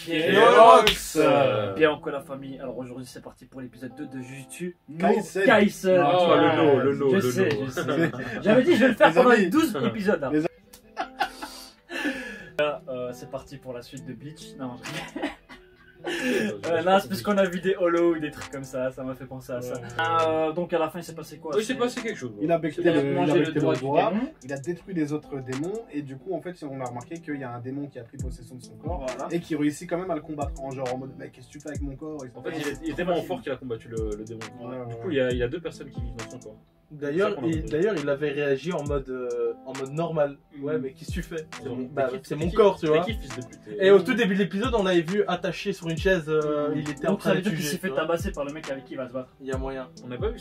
Kérox. Bien encore la famille. Alors aujourd'hui c'est parti pour l'épisode 2 de Jujutsu Kaisen. Kaisen. Oh, le no. Je sais. J'avais dit je vais le faire Les pendant amis. les 12 épisodes. Les C'est parti pour la suite de Bleach. Non, non, c'est parce qu'on a vu des holos ou des trucs comme ça m'a fait penser à ça. Donc à la fin il s'est passé quoi? Oui, c'est passé quelque chose. Il a becté Il a le mangé le doigt du doigt, démon. il a détruit les autres démons et du coup en fait on a remarqué qu'il y a un démon qui a pris possession de son corps Voilà. et qui réussit quand même à le combattre en genre en mode mec qu'est-ce que tu fais avec mon corps En fait, il est tellement fort qu'il a combattu le démon. Ouais, Du ouais. coup, il y a deux personnes qui vivent dans son corps. D'ailleurs, C'est ça qu'on a compris. il avait réagi en mode normal. Ouais, mais qu'est-ce que tu fais? C'est mon qui- corps, tu c'est vois. qui, fils de pute? Et au tout début de l'épisode, on l'avait vu attaché sur une chaise. Il était en Donc ça train veut de dire qu'il juger. s'est fait tu vois. tabasser par le mec avec qui il va se battre. Il y a moyen. On n'a pas vu,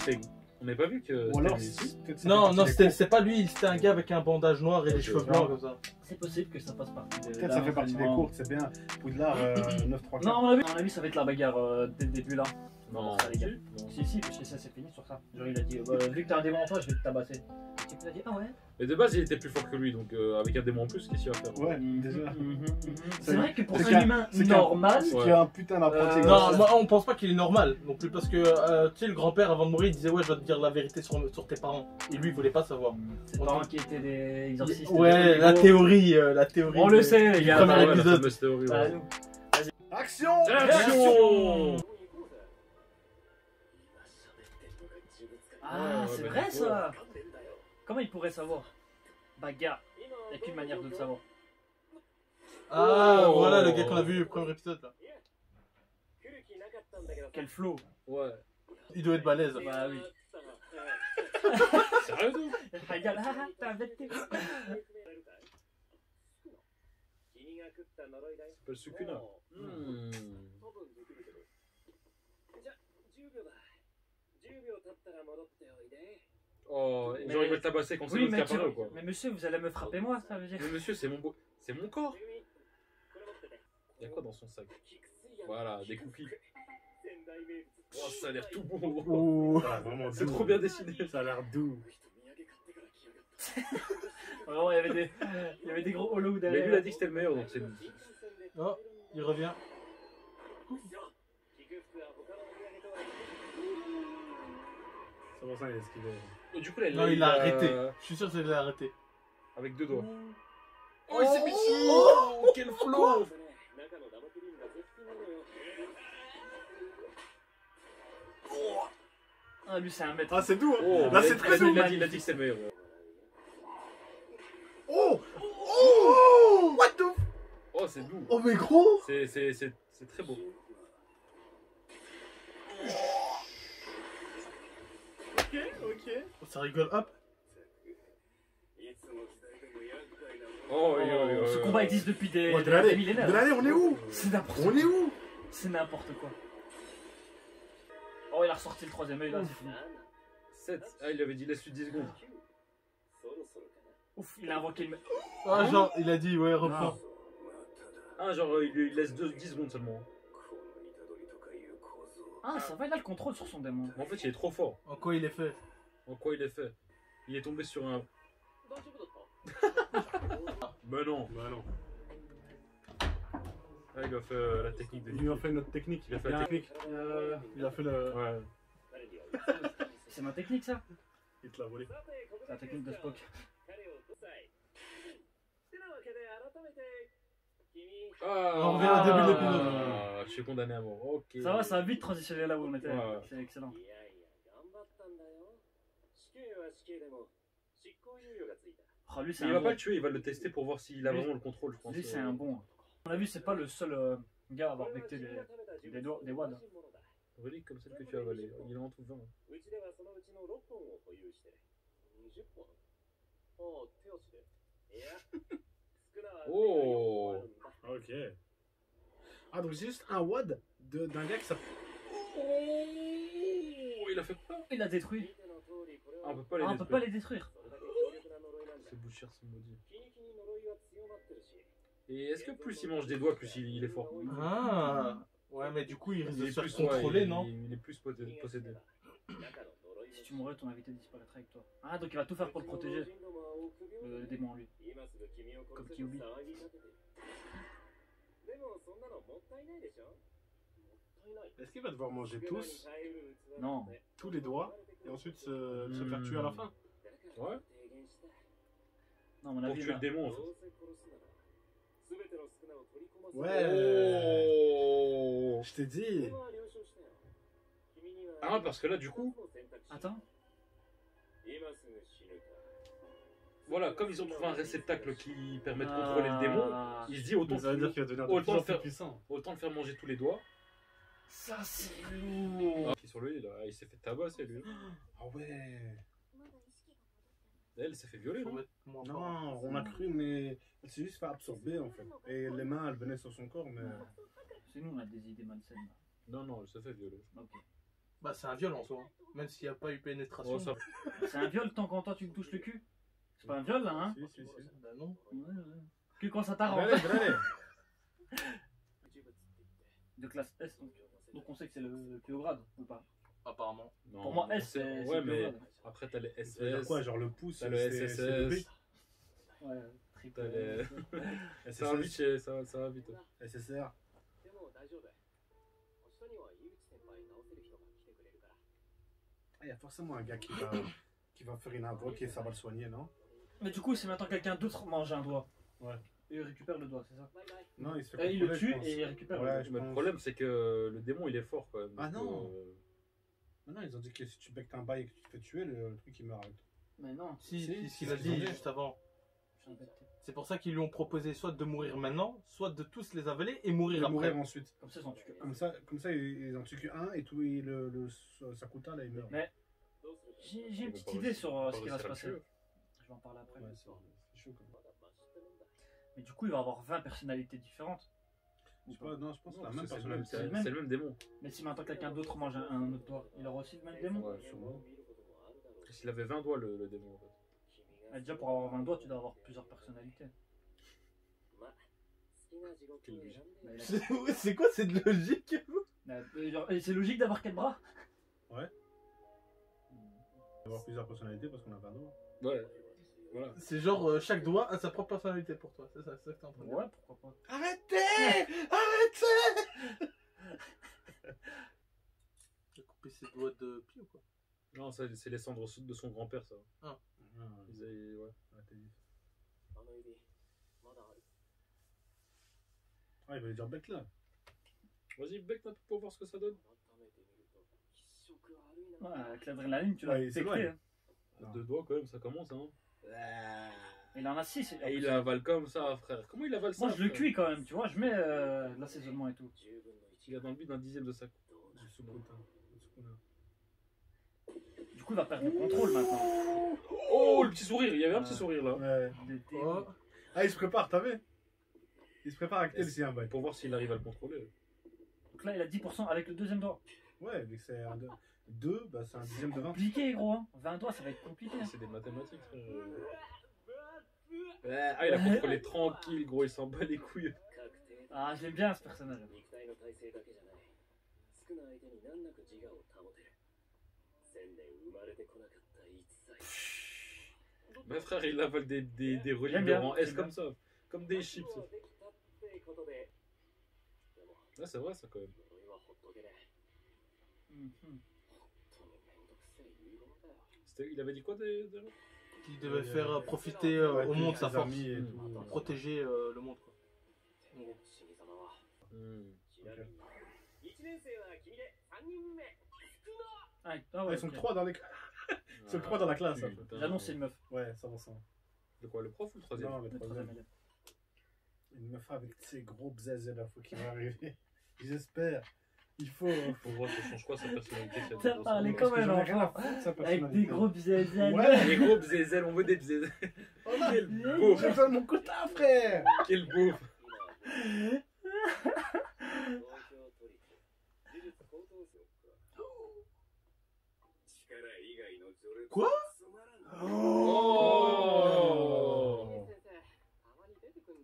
on n'a pas vu que. Ou alors c'était lui. peut-être ça Non, fait non, partie des c'est pas lui. C'était un gars avec un bandage noir et des Ok. cheveux blancs comme ça. C'est possible que ça fasse partie de. peut-être ça fait partie des cours, c'est bien. Poudlard 9-3. Non, à mon avis ça va être la bagarre dès le début là. Non, Ça, les gars. non. Si, parce que ça c'est fini sur ça. Genre il a dit vu que t'as un démon en toi je vais te tabasser. Et il a dit ah ouais. Mais de base, il était plus fort que lui, donc avec un démon en plus, qu'est-ce qu'il va faire? Ouais, déjà. C'est vrai que pour c'est un qu'un- humain c'est qu'un- normal. C'est qu'il y a un putain d'apprenti. Euh, Non, moi on pense pas qu'il est normal non plus parce que tu sais le grand-père avant de mourir il disait ouais je vais te dire la vérité sur tes parents et lui il voulait pas savoir. Ses parents qui étaient des exorcistes. Ouais la théorie On le sait les gars. premier Ah ouais, la épisode. fameuse théorie, Bah, ouais. nous. Action. Action! Ah Ouais, c'est ouais, vrai ouais. ça. Comment il pourrait savoir? Bah gars, il n'y a qu'une manière de le savoir. Ah Oh. voilà le gars qu'on a vu au premier épisode là. Quel flow. Ouais. Il doit être balèze. Bah oui. Sérieux, toi? Regarde, ah, ah, t'as embêté. Ça s'appelle Sukuna. Hmm. Oh, Mais- genre il va le tabasser quand c'est Oui l'autre qui mais, apparaît ou quoi? mais monsieur vous allez me frapper moi ça veut dire. Mais monsieur, c'est mon corps. Il y a quoi dans son sac? Voilà, des cookies. Oh, ça a l'air tout beau. Ouh. Vraiment C'est trop bien dessiné. Ça a l'air doux. Vraiment il y avait des gros holos Mais derrière. lui, il a dit que c'était le meilleur, donc c'est. Oh, il revient. C'est pour ça qu'il est esquivé. Oh, du coup, là, Non il l'a arrêté. Je suis sûr que c'est l'a arrêté. Avec deux doigts. Oh il s'est mis dessus. Oh, quel flow! Ah lui c'est un maître. Ah c'est doux. Hein. Oh, Là il c'est a- très il a dit- doux. il a dit que c'était le meilleur. Oh oh what the. Oh, c'est doux. Oh mais gros. C'est très beau. Ok. Ça rigole hop. Oh, oui, oui, oui, Ce oui, combat oui. existe depuis des Oh, de l'année. millénaires. De l'année on est où? C'est n'importe On est où? C'est n'importe quoi. Oh il a ressorti le troisième œil là c'est fini. 7. Ah, il avait dit laisse-lui 10 secondes. Ouf il a invoqué le. Ah genre il a dit ouais reprends. Ah, genre, il lui laisse 10 secondes seulement. Ah ça va il a le contrôle sur son démon. Mais en fait, il est trop fort. En quoi il est fait? En quoi il est fait? Il est tombé sur un. Mais non. Bah non. Ah, il a fait la technique de. Il lui a fait notre technique. Il a fait la technique. Il a fait le. Ouais. C'est ma technique ça. Il te l'a volé. C'est la technique de Spock. Ah, On revient au début de l'épisode. Ah, je suis condamné à mort. Ok. Ça va ça a vite transitionné là où on était. Ouais. C'est excellent. Oh lui c'est Il un va bon. pas le tuer, il va le tester pour voir s'il a Lui- vraiment le contrôle, je pense. Lui c'est un bon. On a vu c'est pas le seul gars à avoir becté des wads. Relique comme celle que tu as avalée. Il en trouve 20. Oh. Ok. Ah donc c'est juste un WAD d'un gars qui s'appelle. Oh, il a fait peur. Il a détruit. Ah, on peut pas les Ah, on peut pas les détruire. C'est boucher ce maudit. Et est-ce que plus il mange des doigts, plus il est fort? Ah. Ouais mais du coup il risque Il de est se plus faire contrôler ouais, non? il est plus possédé. Si tu mourrais ton invité disparaîtrait avec toi. Ah donc il va tout faire pour le protéger. Le démon lui. Comme Kyuubi. Est-ce qu'il va devoir manger Non. tous les doigts et ensuite se faire tuer à la fin? Ouais. Non, à mon Pour avis, tuer là. le démon en fait. Ouais. Oh. Je t'ai dit. Ah, parce que là, du coup, Attends. voilà, comme ils ont trouvé un réceptacle qui permet de contrôler le démon, Ah, il se dit autant, Ça veut dire qu'il va devenir de autant plus en le faire- plus puissant. autant le faire manger tous les doigts. ça, c'est lourd. Qui sur lui, là, il s'est fait tabasser lui. Ah ouais. Elle s'est fait violer, Faut non? mettre moins fort. Non, on a cru, mais elle s'est juste fait absorber en fait. Et les mains, elles venaient sur son corps, mais. C'est nous, on a des idées malsaines. Non, non, elle s'est fait violer. Ok. Bah, c'est un viol en soi. Même s'il n'y a pas eu pénétration. Oh, ça... C'est un viol tant qu'en toi tu me touches le cul? C'est pas un viol là, hein? Si, si, si. Bah, non. Que quand ça t'arrange. Allez, allez. De classe S, donc on sait que c'est le plus haut grade, ou pas? Apparemment. Non, Pour moi, on S, sait- c'est Ouais, le plus mais haut grade. après, t'as les Ça veut dire SS. quoi? Genre le pouce, T'as le c'est le SSS. B. Ouais, triple. T'as les- SSS. Ça va vite, ça va vite. SSR. Ah, il y a forcément un gars qui va faire une invoque et ça va le soigner, non? Mais du coup, si maintenant quelqu'un d'autre mange un doigt, Ouais. et il récupère le doigt, c'est ça? Non, il se fait Il le contrôler, tue je pense. et il récupère Ouais, le je doigt. Mais le pense. problème, c'est que le démon, il est fort quand même. Ah donc, non. Non, ils ont dit que si tu becques un bail et que tu te fais tuer, le truc il meurt. Mais non, Si, Si, c'est ce si, qu'il a c'est dit ce qu'ils ont juste avant. je suis embêté. C'est pour ça qu'ils lui ont proposé soit de mourir maintenant, soit de tous les avaler et mourir Il va après. mourir ensuite. Comme ça, ils s'en tuent. Comme ça, ils en tuent qu'un et tout, et Sakuta là il meurt. Mais j'ai ils une vont petite pas idée réussir- sur pas ce qui va se réussir à passer. le tuer. Je vais en parler après. Ouais, c'est chaud quand même. Mais du coup, il va avoir 20 personnalités différentes. Je sais pas, non, je pense que c'est la Non, même c'est le personne. même- c'est c'est le même. c'est le même démon. Mais si maintenant quelqu'un d'autre mange un autre doigt, il aura aussi le même démon? Ouais, sûrement. S'il avait 20 doigts, le démon en fait. Déjà, pour avoir 20 doigts, tu dois avoir plusieurs personnalités. Quelle logique. Mais il a- C'est quoi cette logique? Et c'est logique d'avoir 4 bras? Avoir plusieurs personnalités parce qu'on a pas d'eau. Ouais, voilà. C'est genre chaque doigt a sa propre personnalité pour toi. C'est ça que t'es en train de dire. Ouais, pourquoi pas. Arrêtez! Arrêtez! Il a coupé ses doigts de pied ou quoi? Non, ça, c'est les cendres de son grand-père, ça. Ah, Ils avaient- ouais. Ah, il va lui dire bec là. Vas-y, bec ma pour voir ce que ça donne. Ouais, avec l'adrénaline, tu l'as Ouais, c'est détecté. loin. Hein. À 2 doigts quand même, ça commence, hein. Il en a 6. Et il avale comme ça, frère. Comment il avale ça? Moi, je le frère cuis quand même, tu vois. Je mets de l'assaisonnement et tout. Il a dans le but d'un dixième de sa coupe. Du Sukuna. Du coup, il va perdre le contrôle maintenant. Oh, le petit sourire, il y avait un petit sourire là. Ouais. Oh. Ah, il se prépare, t'as vu? Il se prépare à acter le sien, bail. Pour voir s'il arrive à le contrôler. Donc là, il a 10% avec le deuxième doigt. Ouais, vu que c'est un 2, bah c'est un dixième de 20. Compliqué, gros. Hein. 20 doigts, ça va être compliqué. Hein. C'est des mathématiques, frère. Ouais, ah, il a contrôlé tranquille, gros, il s'en bat les couilles. Ah, j'aime bien ce personnage. Mais frère, il avale des reliques J'aime de bien, rang S j'aime comme bien. ça. Comme des chips. Là, c'est vrai, ça, quand même. Mhm. Il avait dit quoi des... Qui devait faire profiter Ouais, au monde ses sa force. amis et tout. Protéger le monde quoi. En gros. Ah, Ah, ouais, ils sont ok. 3 dans les. C'est le 3 dans la classe. hein. J'annonce, c'est une meuf. Ouais, ça va ça. De quoi, le prof ou le troisième? Non, le Le troisième troisième. élève. Une meuf avec ses gros bzz là, faut qu'il va arriver. J'espère. Il faut. Pour voir que change quoi sa personnalité. si elle T'as est parlé dans comme Parce que un j'en ai rien à enfant. foutre de sa Avec personnalité. des gros bzz. Ouais. son- Les gros bzézels, on veut des bzézels. Oh là, Quel j'ai beau, besoin de mon quota, frère. quel beau. Quoi? Oh.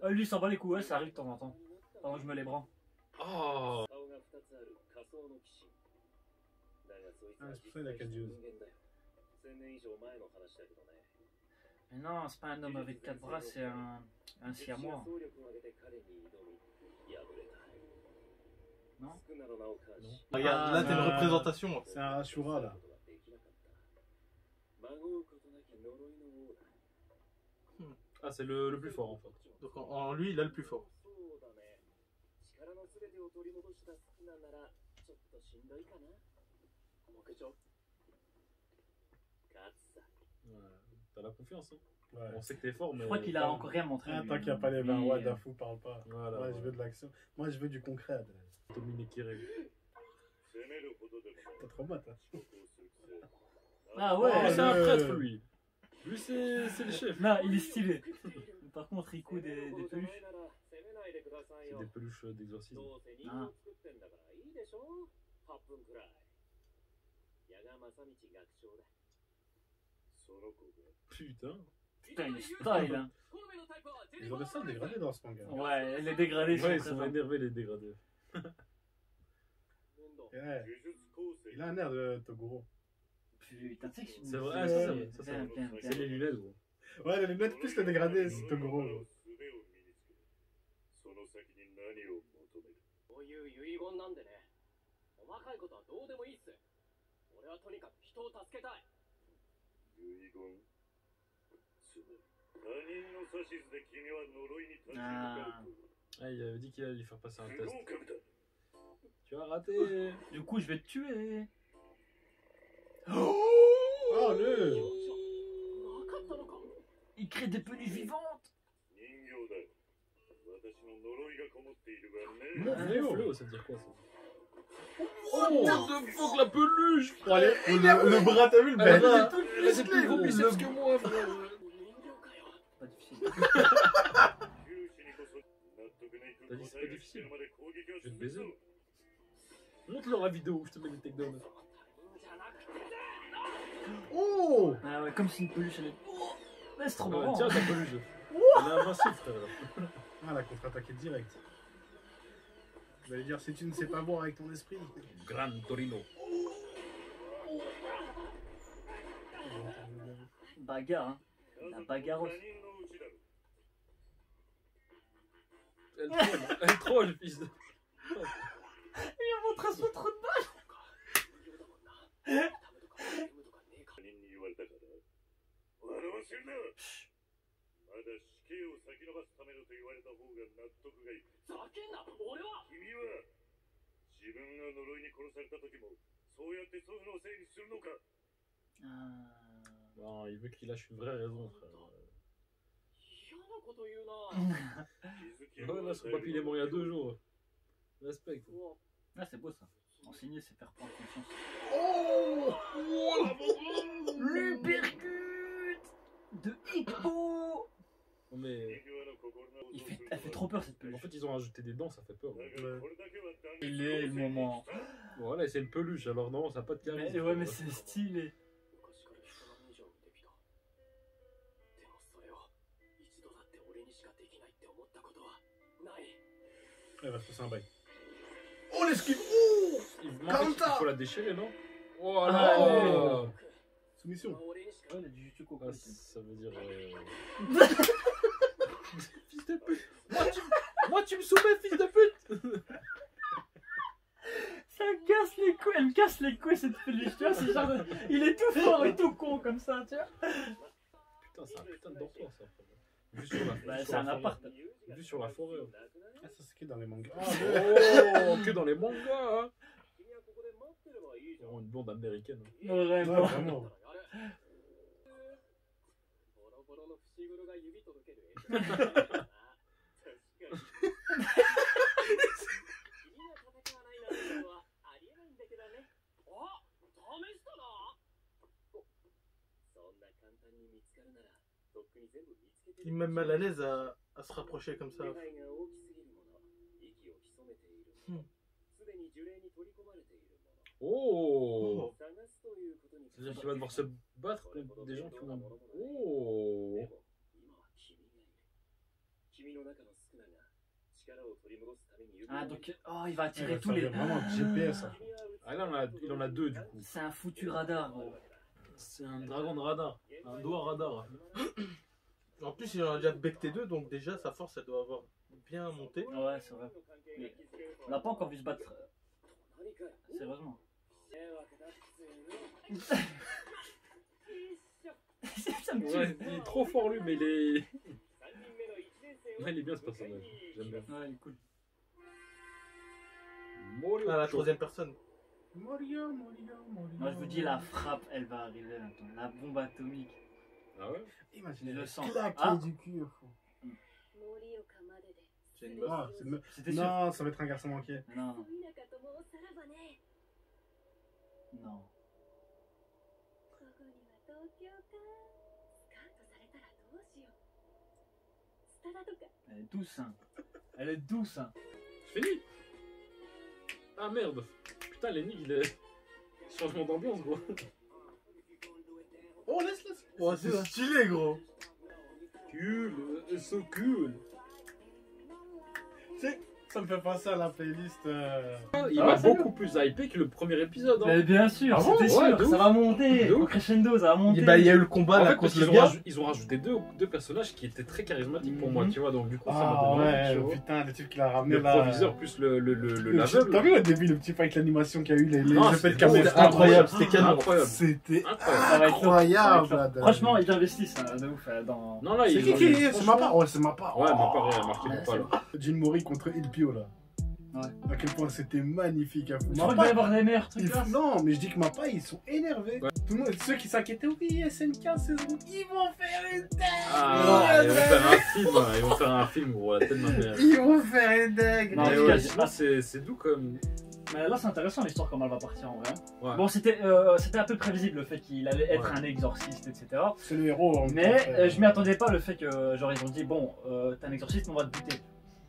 Ah, lui, il s'en bat les couilles, ouais, ça arrive de temps en temps. Pendant que je me les branle. Oh. Ah, c'est pour ça qu'il a 4 yeux. Mais non, c'est pas un homme avec 4 bras, c'est un siamois. Regarde, là, t'as une représentation. C'est un Ashura là. Ah, c'est le plus fort en fait. Donc en lui, il a le plus fort. Ouais, t'as la confiance, hein. Ouais. On sait que t'es fort, mais. Je crois qu'il a encore rien montré. Ah, lui. tant qu'il n'y a pas les 20 watts, Dafou parle pas. Voilà. Ouais, je veux de l'action. Moi, je veux du concret, Adrien. Dominique Kiré. T'as trop mal, hein. Ah Oh, ouais. c'est un prêtre, lui. Lui, c'est le chef. Non, il est stylé. Par contre, il coud des peluches. C'est des peluches d'exorcisme. Ah. Putain. Putain, il est style. Hein. Ils auraient ça dégradé dans ce manga. Ouais, les dégradés Ouais, ils sont sont présents. énervés, les dégradés. Ouais. Il a un air de Toguro. Putain, tu sais que C'est vrai, ah, ça, ça, ça. Bien, C'est les lunettes, gros. Ouais, les lunettes plus le dégradé, c'est Toguro. Gros. こういう遺言なんでね、細かいことはどうでもいいっす。俺はとにかく人を助けたい。遺言つまり他人の指図で君は呪いに立ち向かうと。 Ah, il avait dit qu'il allait lui faire passer un 不 test. 合格だ。 Tu as raté. Du coup, je vais te tuer. Oh, le. 分かったのか。 Il crée des peluches vivantes. 人形だ。私の呪いがこもっているがね。 Mon Léo. fléau, ça veut dire quoi ça? What the fuck, la peluche! Oh, allez, le bras, t'as vu le Elle bras? a des plus gros biceps que moi, frère! 人形かよ。 Pas difficile. 九死にこそ納得のいく T'as dit c'est 答 pas えが聞け difficile. るまで攻撃を Je vais te 続け baiser. る。 Montre-leur la vidéo où je te mets des takedowns. じゃなくて。 Oh! Ah ouais, comme si une peluche allait. Mais c'est trop Ouais, marrant. tiens, ta peluche. Elle est invincible, frère. Ah, la contre-attaque est directe. Je vais lui dire si tu ne sais pas voir avec ton esprit. Gran Torino. Bagarre, hein. La bagarre aussi. 他人のうちだろ。 Elle troll, fils de. Il a montré son trou de balle. 他人に言われたから笑わせるな。まだ死刑を先延ばすためのと言われた方が納得がいい。ざけんな。俺は君は自分が呪いに殺された時もそうやって祖父のせいにするのか。 Non, il veut qu'il lâche une vraie raison, frère. 嫌なこと言うな。気づきを Ouais, là, son papy il est mort il y a 2 jours. Respect. Ah, c'est beau ça. Enseigner, c'est faire prendre conscience. Oh! Oh, L'uppercut de Hippo. mais. Elle fait trop peur cette En peluche. fait, ils ont rajouté des dents, ça fait peur. Il est le moment. Bon, là, c'est une peluche, alors non, ça n'a pas de charisme. Mais, ouais, mais c'est stylé. Elle va se passer un bail. Oh, l'esquive! Oh! En fait, il faut la déchirer, non? Oh Ah, là! Soumission. Ouais, il a du Jutsu Koko. Ah, ça veut dire. Fils de pute! Moi, tu me soumets, fils de pute! Ça casse les couilles, elle me casse les couilles cette peluche, tu vois, c'est genre il est tout fort et tout con comme ça, tu vois. Putain, c'est un putain de dortoir, ça. Vu sur la, Bah, sur c'est la un forêt. appart. Vu sur la forêt. Ah, ça c'est que dans les mangas. Ah, Oh, que dans les mangas, hein! Oh, une blonde américaine. Hein. ouais, Vraiment. vraiment. Il est même mal à l'aise à se rapprocher comme ça. Oh! C'est-à-dire qu'il va devoir se battre contre des gens qui ont. Oh! Ah donc oh il va Ouais, attirer ça tous les. devient vraiment un GPS. Ça. Ah là, il en a 2 du coup. C'est un foutu radar gros. C'est un dragon de radar. Un doigt radar. En plus, il en a déjà becté 2, donc déjà sa force, elle doit avoir bien monté. Ouais, c'est vrai. Mais on l'a pas encore vu se battre. Sérieusement. Ça me tue. Ouais, il est trop fort lui, mais il est. Ouais, il est bien ce personnage. J'aime bien. Ouais, il est cool. Morio. Ah, la troisième personne. Morio. Moi, je vous dis, la frappe, elle va arriver maintenant. La bombe atomique. Ah ouais? Imaginez Je le sens. claquer Ah. du cul. Fou. C'est une Ah, meuf. C'était sûr. non, ça va être un garçon manqué. Non, non. Non. Elle est douce, hein. Elle est douce, hein. C'est fini. Ah merde. Putain, Lenny, il est. Changement d'ambiance, gros. Oh, laisse. Oh, c'est stylé, gros. Cool, so cool. Ça me fait penser à la playlist. Il Ah, m'a sérieux beaucoup plus hypé que le premier épisode. Hein. Mais bien sûr, Ah bon c'était Ouais, sûr. de Ça ouf. va monter. De Au ouf. crescendo, ça va monter. Bah, il y a eu le combat En là fait, parce contre le qu'ils gars. ils ont rajouté deux personnages qui étaient très charismatiques pour moi, Mhm. tu vois. Donc, du coup, ça Ah m'a donné envie, ouais, tu vois. putain, le type qu'il a ramené Le là. proviseur plus le l'aveugle. T'as vu au début le petit fight, l'animation qu'il y a eu, les Non, effets de c'était caméra. C'était incroyable, c'était canon. Incroyable. C'était Ça Incroyable. va être top, ça va incroyable. être top. Adam. Franchement, ils investissent hein, de ouf dans. Non, là, C'est ils qui ont- C'est franchement- ma part. Ouais, c'est ma part. Ouais, ma part, il a marqué Ouais, mon pas là. Jin Mori contre Il Pio là. Ouais. À quel point c'était magnifique. Hein. Je crois qu'il va y avoir des meilleurs trucs là. Non, mais je dis que ma part, ils sont énervés. Ouais. Tout le monde, ceux qui s'inquiétaient, oui, SNK, saison, ils vont faire une tag. Ah, ils vont faire un film, hein. Ils vont faire un film, gros, la tête de ma mère. Ils vont faire une tag. Non, en Mais tout ouais, cas, sinon, c'est doux comme. Mais là, c'est intéressant l'histoire, comment elle va partir en vrai. Ouais. Bon, c'était un peu prévisible le fait qu'il allait être Ouais. un exorciste, etc. C'est le héros. en Mais tant que- je m'y attendais pas le fait que, genre, ils ont dit, bon, t'es un exorciste, mais on va te buter.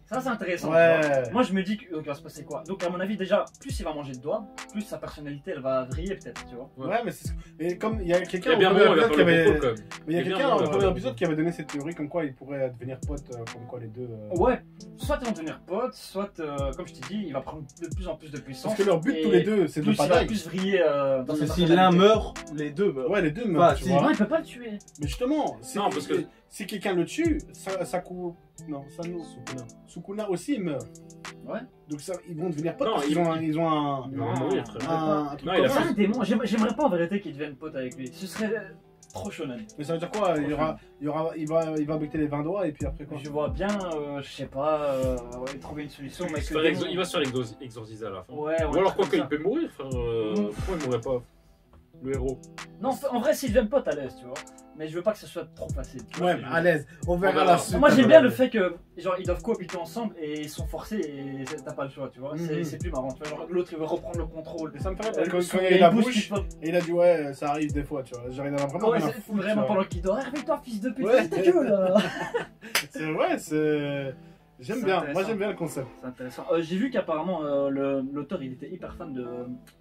Ça, c'est intéressant. tu Ouais. vois. Moi, je me dis qu'il va se passer quoi. Donc, à mon avis, déjà, plus il va manger de doigts, plus sa personnalité, elle va vriller, peut-être, tu vois. Ouais, mais c'est. Et comme il y a Il quelqu'un est au bien premier bon, il va épisode faire qui le avait. bon quand même. Mais il y a Il est bien quelqu'un bon, au il va premier faire le épisode bon. qui avait donné cette théorie comme quoi ils pourraient devenir potes, comme quoi les deux. Ouais, soit ils vont devenir potes, soit, comme je t'ai dit, il va prendre de plus en plus de puissance. Parce que leur but Et tous les deux, c'est de plus pas il va die. plus vriller dans sa Si l'un personnalité. meurt, les deux meurent. Ouais, les deux Bah, meurent, tu si. vois. Non, il peut pas le tuer. Mais justement, si, Non, parce que- si quelqu'un le tue, Sukuna aussi il meurt. Ouais. Donc ça, ils vont devenir potes Non, parce qu'ils ont un. Ils ont un. Il va mourir, frère. un truc Non, il a commun. C'est un démon. J'aimerais pas en vérité qu'il devienne pote avec lui. Ce serait trop shonen. Mais ça veut dire quoi? Il va becter les 20 doigts et puis après quoi? Je vois bien, je sais pas, trouver une solution. Mais Il que le démon- va se faire exorciser à la fin. Ouais, Ou alors quoi comme qu'il ça. peut mourir, frère. Pourquoi il mourrait pas? Le héros. Non, en vrai, s'il devient pote à l'aise, tu vois. Mais je veux pas que ce soit trop facile. tu vois Ouais, ce que je veux à dire. l'aise. On verra verra. la suite. Moi j'aime bien le fait que genre ils doivent cohabiter ensemble et ils sont forcés et t'as pas le choix, tu vois. Mhm. C'est plus marrant, tu vois. Genre, l'autre il veut reprendre le contrôle. Et ça me fait Euh, rire quand son- il a eu la bouche bouche qui fait- et il a dit ouais, ça arrive des fois, tu vois. Genre il en a vraiment Ouais, rien à c'est foutre, vraiment tu vois. pendant qu'il dort. Réveille-toi, fils de pute, Ouais. ta gueule là. C'est ouais, c'est. J'aime C'est bien. intéressant. Moi j'aime bien le concept. C'est intéressant. J'ai vu qu'apparemment l'auteur il était hyper fan de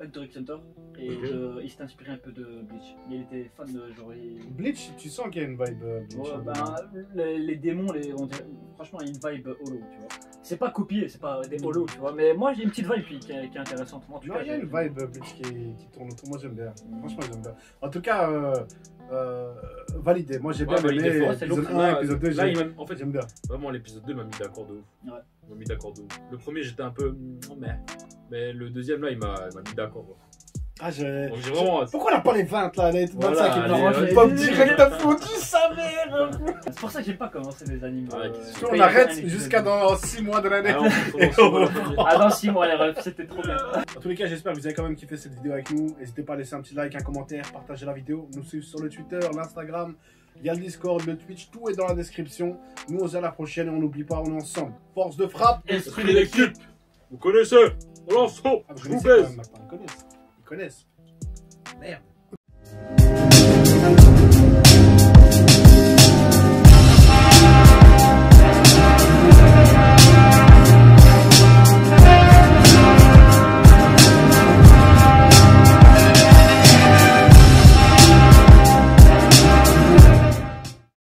Hunter x Hunter et Ok. il s'est inspiré un peu de Bleach. Il était fan de genre. Bleach, tu sens qu'il y a une vibe. Bleach, Ouais, hein, ben, les démons, on dirait- franchement, il y a une vibe holo, tu vois. C'est pas copié, c'est pas des holo, tu vois. Mais moi, j'ai une petite vibe qui est intéressante. Moi, en tout Non, cas, il y a j'ai- une vibe Bleach qui tourne autour. Moi j'aime bien. Franchement, j'aime bien. En tout cas, validé. Moi j'ai bien Ouais, validé, aimé fort. c'est épisode l'autre. 1, épisode 2. Là, en fait, J'aime bien. vraiment, l'épisode 2 m'a mis d'accord de ouf. Ouais. Il m'a mis d'accord de ouf. Le premier, j'étais un peu. Mais le deuxième, là, il m'a mis d'accord. quoi. Ah, j'ai. Donc, j'ai vraiment. Pourquoi on a pas les 20 là? Les 25 Voilà, et allez, puis allez. pop direct à fond, tu savais! C'est pour ça que j'aime pas commencer les animes. Ouais, On paye arrête un épisode. jusqu'à dans 6 mois de l'année. Ah, on se revoit le premier. Ah, dans 6 mois, les refs, c'était trop bien. En tous les cas, j'espère que vous avez quand même kiffé cette vidéo avec nous. N'hésitez pas à laisser un petit like, un commentaire, partager la vidéo, nous suivre sur le Twitter, l'Instagram, il y a le Discord, le Twitch, tout est dans la description. Nous, on se dit à la prochaine et on n'oublie pas, on est ensemble. Force de frappe, Esprit d'équipe. Vous connaissez. On lance. Ah, vous Je vous connaissez quand baise. même, maintenant, ils connaissent. Ils connaissent. Merde.